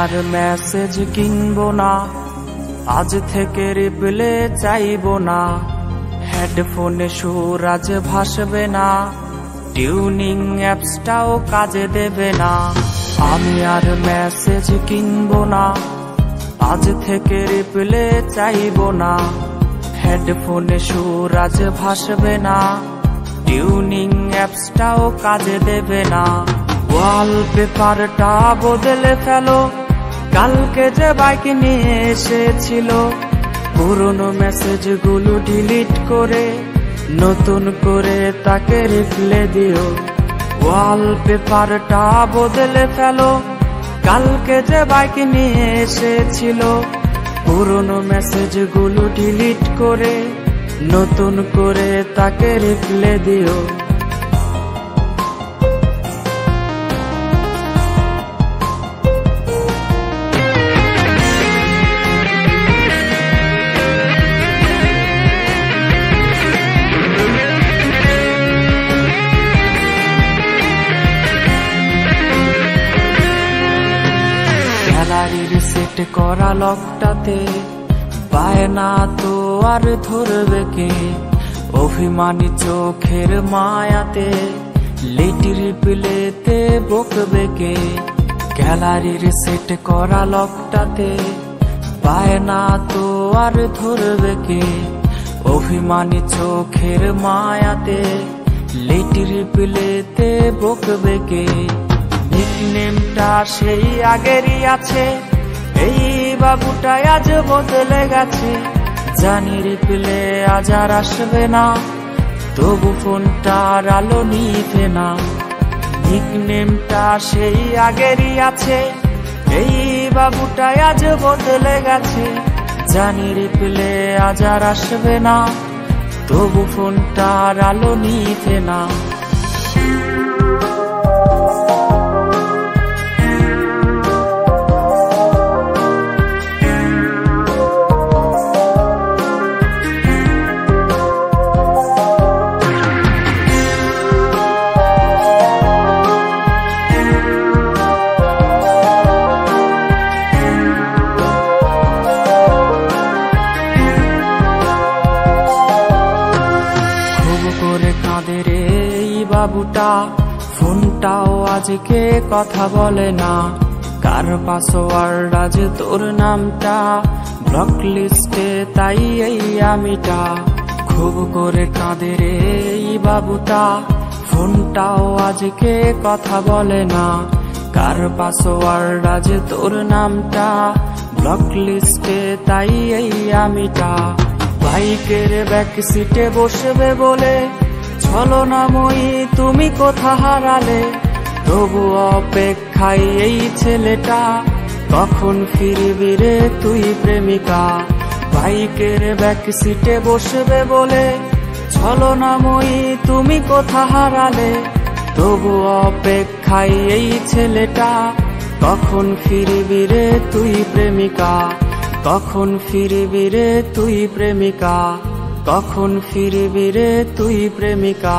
আর message কিনবো না, আজ থেকে রিপ্লে চাইবো না। হেডফোনে সুর আজ ভাসবে না, টিউনিং অ্যাপসটাও কাজে দেবে না। আমি আর মেসেজ কিনবো না, আজ থেকে রিপ্লে চাইবো না। হেডফোনে সুর আজ ভাসবে না, টিউনিং অ্যাপসটাও কাজে দেবে না। ওয়ালপেপারটা বদলে ফেলো, কালকে যে বাইক নিয়ে এসেছিল। পুরনো মেসেজগুলো ডিলিট করে নতুন করে তাকে রিপ্লে দিও। ওয়ালপেপারটা বদলে ফেলো, কালকে যে বাইক নিয়ে এসেছিল। পুরনো মেসেজগুলো ডিলিট করে নতুন করে তাকে রিপ্লে দিও। গ্যালারির সেট করা লকটাতে বায়না তো আর ধরবে কে? অভিমানী চোখের মায়াতে লেট রিপ্লেতে বকবে কে? গ্যালারির সেট করা লকটাতে বায়না তো আর ধরবে কে? অভিমানী চোখের মায়াতে লেট রিপ্লেতে বকবে কে? নিকনেমটা সেই আগেরই আছে, এই বাবুটা আজ বদলে গেছে। জানি রিপ্লে আজ আর আসবে না, তবু ফোনটার আলো নিভে না। নিকনেমটা সেই আগেরই আছে, এই বাবুটা আজ বদলে গেছে। জানি রিপ্লে আজ আর আসবে না, তবু ফোনটার আলো নিভে না। বাবুটা ফোনটাও আজকে কথা বলে না। কার পাসওয়ার্ড আজ তোর নামটা, ব্লক লিস্টে তাই এই আমিটা। খুব করে কাঁদে রে এই বাবুটা, ফোনটাও আজকে কথা বলে না। কার পাসওয়ার্ড আজ তোর নামটা, ব্লক লিস্টে তাই এই আমিটা। বাইকের ব্যাক সিটে বসবে বলে ছলনাময়ী তুমি কোথা হারালে? তবু অপেক্ষায় এই ছেলেটা, কখন ফিরবি রে তুই প্রেমিকা? বাইকের ব্যাক সিটে বসবে বলে ছলনাময়ী তুমি কোথা হারালে? তবু অপেক্ষায় এই ছেলেটা, কখন ফিরবি রে তুই প্রেমিকা? কখন ফিরবি রে তুই প্রেমিকা? কখন ফিরবি রে তুই প্রেমিকা?